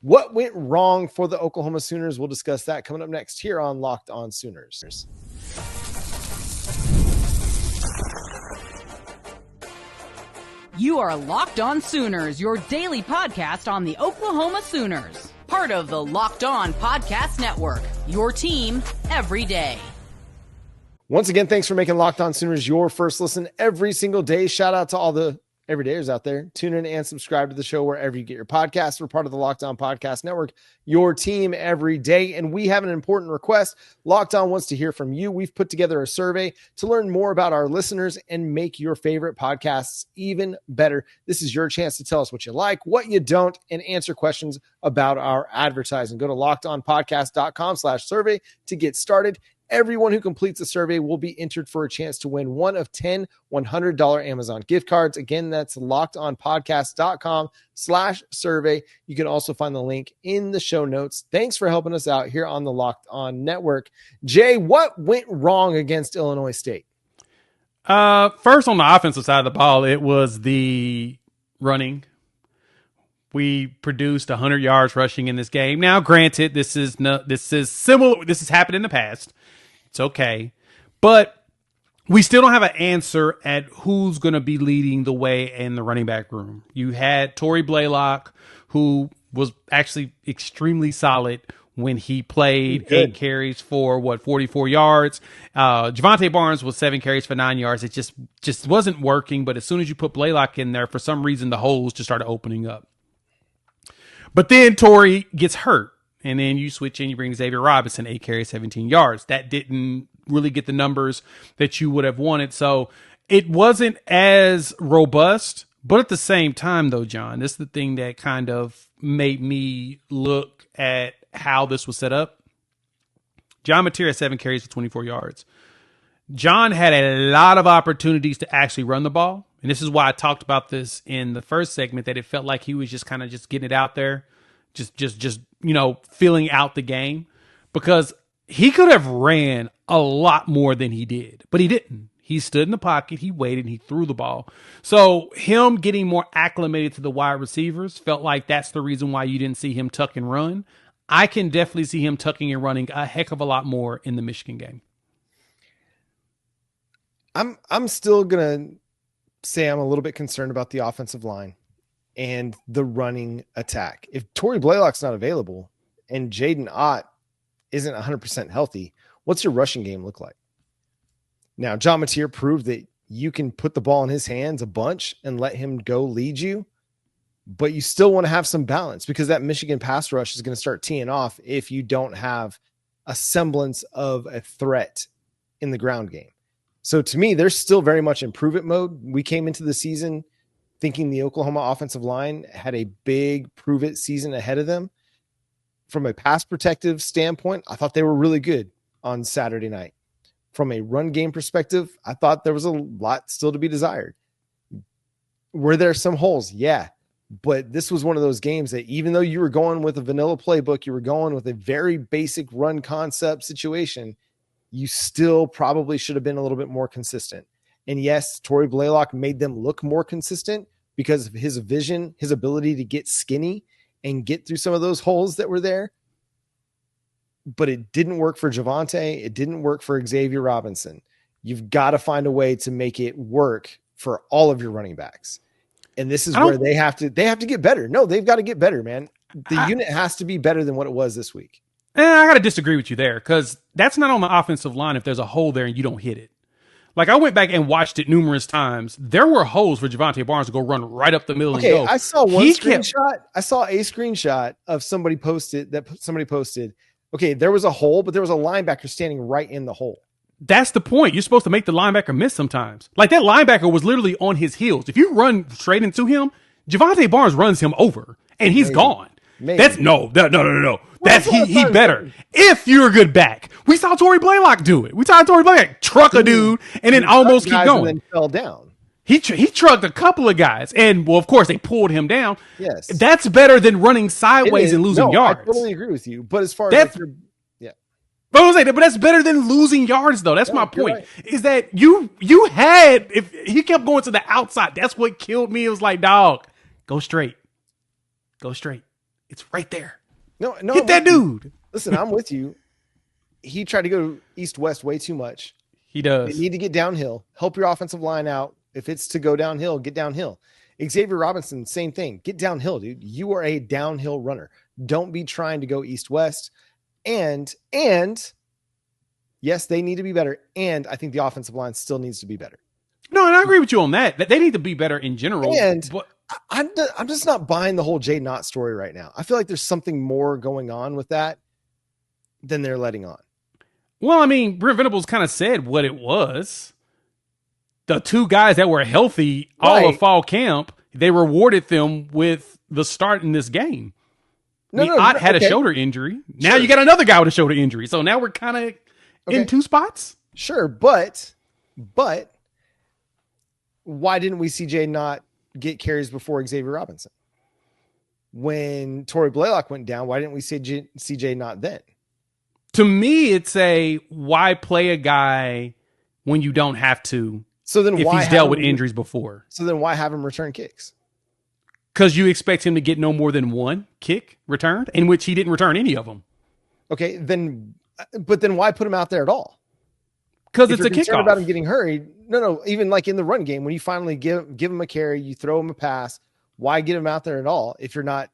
What went wrong for the Oklahoma Sooners? We'll discuss that coming up next here on Locked On Sooners. You are Locked On Sooners, your daily podcast on the Oklahoma Sooners. Part of the Locked On Podcast Network, your team every day. Once again, thanks for making Locked On Sooners your first listen every single day. Shout out to all the everydayers out there. Tune in and subscribe to the show wherever you get your podcasts. We're part of the Locked On Podcast Network, your team every day. And we have an important request. Locked On wants to hear from you. We've put together a survey to learn more about our listeners and make your favorite podcasts even better. This is your chance to tell us what you like, what you don't, and answer questions about our advertising. Go to lockedonpodcast.com/survey to get started. Everyone who completes the survey will be entered for a chance to win one of 10 $100 Amazon gift cards. Again, that's lockedonpodcast.com/survey. You can also find the link in the show notes. Thanks for helping us out here on the Locked On Network. Jay, what went wrong against Illinois State? First, on the offensive side of the ball, it was the running. We produced 100 yards rushing in this game. Now, granted, this is similar. This has happened in the past. It's okay. But we still don't have an answer at who's going to be leading the way in the running back room. You had Tory Blaylock, who was actually extremely solid when he played. 8 carries for 44 yards. Javonte Barnes was 7 carries for 9 yards. It just wasn't working. But as soon as you put Blaylock in there, for some reason, the holes just started opening up. But then Tory gets hurt. And then you switch in, you bring Xavier Robinson, 8 carries, 17 yards. That didn't really get the numbers that you would have wanted. So it wasn't as robust. But at the same time, though, John, this is the thing that kind of made me look at how this was set up. John Mateer had 7 carries for 24 yards. John had a lot of opportunities to actually run the ball. And this is why I talked about this in the first segment, that it felt like he was just kind of just getting it out there. Just feeling out the game, because he could have ran a lot more than he did, but he didn't. He stood in the pocket, he waited, and he threw the ball. So him getting more acclimated to the wide receivers felt like that's the reason why you didn't see him tuck and run. I can definitely see him tucking and running a heck of a lot more in the Michigan game. I'm still going to say I'm a little bit concerned about the offensive line and the running attack. If Tory Blaylock's not available and Jayden isn't 100% healthy, what's your rushing game look like? Now, John Mateer proved that you can put the ball in his hands a bunch and let him go lead you, but you still want to have some balance, because that Michigan pass rush is going to start teeing off if you don't have a semblance of a threat in the ground game. So to me, there's still very much improvement mode. We came into the season thinking the Oklahoma offensive line had a big prove-it season ahead of them. From a pass protective standpoint, I thought they were really good on Saturday night. From a run game perspective, I thought there was a lot still to be desired. Were there some holes? Yeah. But this was one of those games that, even though you were going with a vanilla playbook, you were going with a very basic run concept situation, you still probably should have been a little bit more consistent. And yes, Tory Blaylock made them look more consistent because of his vision, his ability to get skinny and get through some of those holes that were there. But it didn't work for Javonte. It didn't work for Xavier Robinson. You've got to find a way to make it work for all of your running backs. And this is where they have to get better. No, they've got to get better, man. The unit has to be better than what it was this week. I got to disagree with you there, because that's not on the offensive line if there's a hole there and you don't hit it. Like, I went back and watched it numerous times. There were holes for Javonte Barnes to go run right up the middle and go. I saw screenshot. I saw a screenshot of somebody posted. Okay, there was a hole, but there was a linebacker standing right in the hole. That's the point. You're supposed to make the linebacker miss sometimes. Like, that linebacker was literally on his heels. If you run straight into him, Javonte Barnes runs him over, and he's gone. Maybe. That's no. That's he better. If you're a good back. We saw Tory Blaylock do it. We saw Tory Blaylock truck a dude and then almost keep going. And then fell down. He trucked a couple of guys, and well, of course, they pulled him down. Yes, that's better than running sideways and losing yards. I totally agree with you. But as far as but that's better than losing yards, though. That's my point. Right. Is that you had, if he kept going to the outside, that's what killed me. It was like, dog, go straight. It's right there. No, hit that dude. Listen, I'm with you. He tried to go east-west way too much. He does. They need to get downhill. Help your offensive line out. If it's to go downhill, get downhill. Xavier Robinson, same thing. Get downhill, dude. You are a downhill runner. Don't be trying to go east-west. And yes, they need to be better. And I think the offensive line still needs to be better. No, and I agree with you on that. That they need to be better in general. And I'm just not buying the whole Jayden Ott story right now. I feel like there's something more going on with that than they're letting on. Well, I mean, Brent Venables kind of said what it was. The two guys that were healthy all of fall camp, they rewarded them with the start in this game. Ott had a shoulder injury. Now you got another guy with a shoulder injury. So now we're kind of in two spots. Sure, but why didn't we see Jayden Ott get carries before Xavier Robinson? When Tory Blaylock went down, why didn't we see Jayden Ott then? To me, it's why play a guy when you don't have to? So then, if why he's dealt with injuries before? So then, why have him return kicks? Because you expect him to get no more than one kick returned, in which he didn't return any of them. Okay, then why put him out there at all? Because it's a kickoff. About him getting hurried. No. Even like in the run game, when you finally give him a carry, you throw him a pass. Why get him out there at all if you're not?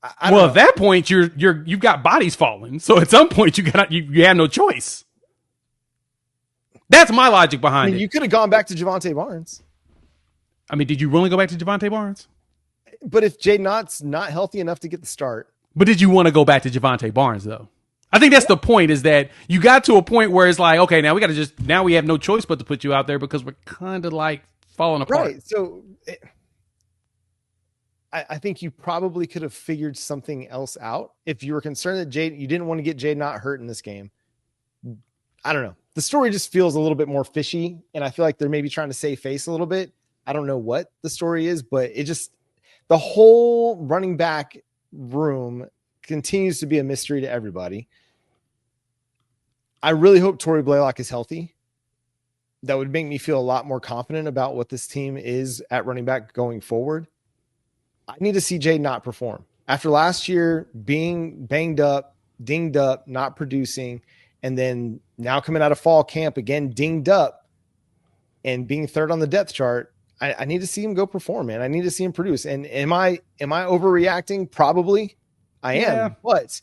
I don't know. At that point, you've got bodies falling. So at some point, you have no choice. That's my logic behind it. You could have gone back to Javonte Barnes. I mean, did you really go back to Javonte Barnes? But if Jayden Ott's not healthy enough to get the start. But did you want to go back to Javonte Barnes, though? I think that's the point, is that you got to a point where it's like, okay, now we have no choice but to put you out there because we're kind of like falling apart. Right. So I think you probably could have figured something else out if you were concerned that you didn't want to get Jayden Ott hurt in this game. I don't know. The story just feels a little bit more fishy, and I feel like they're maybe trying to save face a little bit. I don't know what the story is, but the whole running back room continues to be a mystery to everybody. I really hope Tory Blaylock is healthy. That would make me feel a lot more confident about what this team is at running back going forward. I need to see Jayden Ott perform. After last year being banged up, dinged up, not producing, and then now coming out of fall camp again, dinged up and being third on the depth chart, I need to see him go perform, man. I need to see him produce. And am I overreacting? Probably I am, but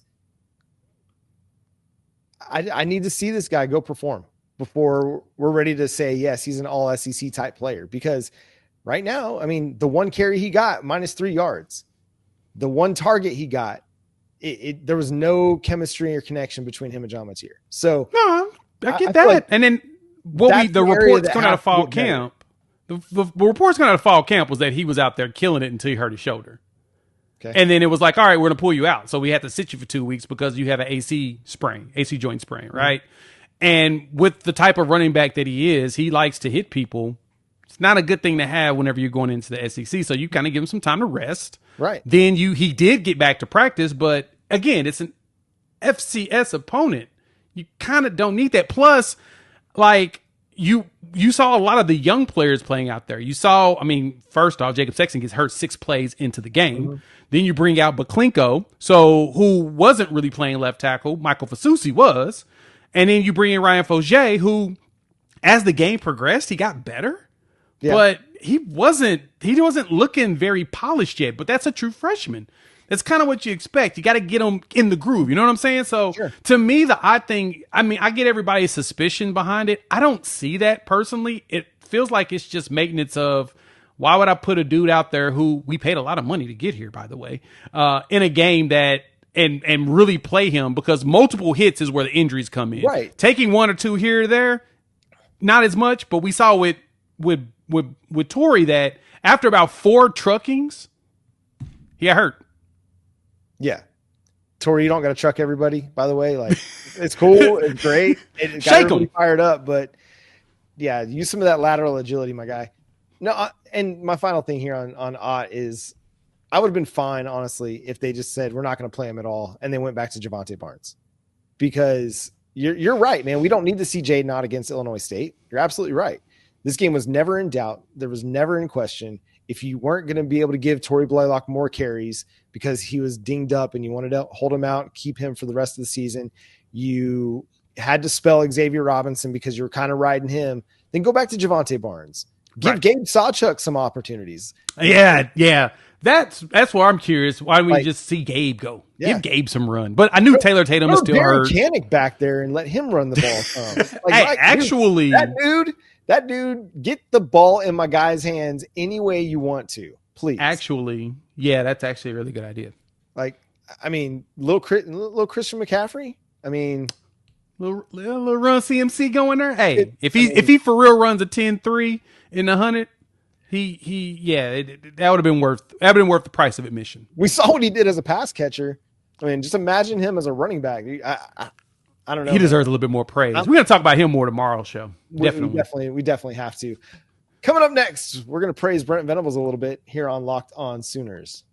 I need to see this guy go perform before we're ready to say, yes, he's an all SEC type player. Because right now, I mean, the one carry he got -3 yards, the one target he got, there was no chemistry or connection between him and John Mateer. So no, I get that. Like, and then the reports coming out of fall camp, the reports coming out of fall camp was that he was out there killing it until he hurt his shoulder. Okay. And then it was like, all right, we're going to pull you out. So we had to sit you for 2 weeks because you have an AC joint sprain, right? Mm-hmm. And with the type of running back that he is, he likes to hit people. It's not a good thing to have whenever you're going into the SEC. So you kind of give him some time to rest. Right. Then he did get back to practice, but again, it's an FCS opponent. You kind of don't need that. Plus, like, you saw a lot of the young players playing out there. You saw, I mean, first off, Jacob Sexton gets hurt 6 plays into the game. Mm-hmm. Then you bring out Baklinko, who wasn't really playing left tackle. Michael Fasusi was. And then you bring in Ryan Fogier, who, as the game progressed, he got better. Yeah. But he wasn't looking very polished yet. But that's a true freshman. That's kind of what you expect. You got to get him in the groove. You know what I'm saying? So To me, the odd thing, I mean, I get everybody's suspicion behind it. I don't see that personally. It feels like it's just maintenance of, why would I put a dude out there who we paid a lot of money to get here, by the way, in a game that and really play him, because multiple hits is where the injuries come in. Right. Taking 1 or 2 here or there, not as much, but we saw with Tory that after about 4 truckings, he got hurt. Yeah. Tory, you don't got to truck everybody, by the way. Like, it's cool. It's great. It got everybody fired up, but yeah, use some of that lateral agility, my guy. No, and my final thing here on Ott is, I would have been fine, honestly, if they just said, we're not going to play him at all, and they went back to Javonte Barnes. Because you're right, man. We don't need to see Jayden Ott against Illinois State. You're absolutely right. This game was never in doubt. There was never in question. if you weren't going to be able to give Tory Blaylock more carries because he was dinged up and you wanted to hold him out, keep him for the rest of the season, you had to spell Xavier Robinson because you were kind of riding him, then go back to Javonte Barnes. Give Gabe Sawchuk some opportunities. Yeah. That's where I'm curious. Why don't we just see Gabe go? Yeah. Give Gabe some run. But I knew Taylor Tatum was still hurt. Mechanic back there and let him run the ball. Actually, that dude, get the ball in my guy's hands any way you want to, please. Actually, yeah, that's actually a really good idea. Like, I mean, little Christian McCaffrey. I mean, little run CMC going there. Hey, if he for real runs a 10-3 in the 100, that would have been worth the price of admission. We saw what he did as a pass catcher. I mean, just imagine him as a running back. I don't know. He deserves a little bit more praise. We're going to talk about him more tomorrow's show. Definitely. We definitely have to. Coming up next, we're going to praise Brent Venables a little bit here on Locked On Sooners.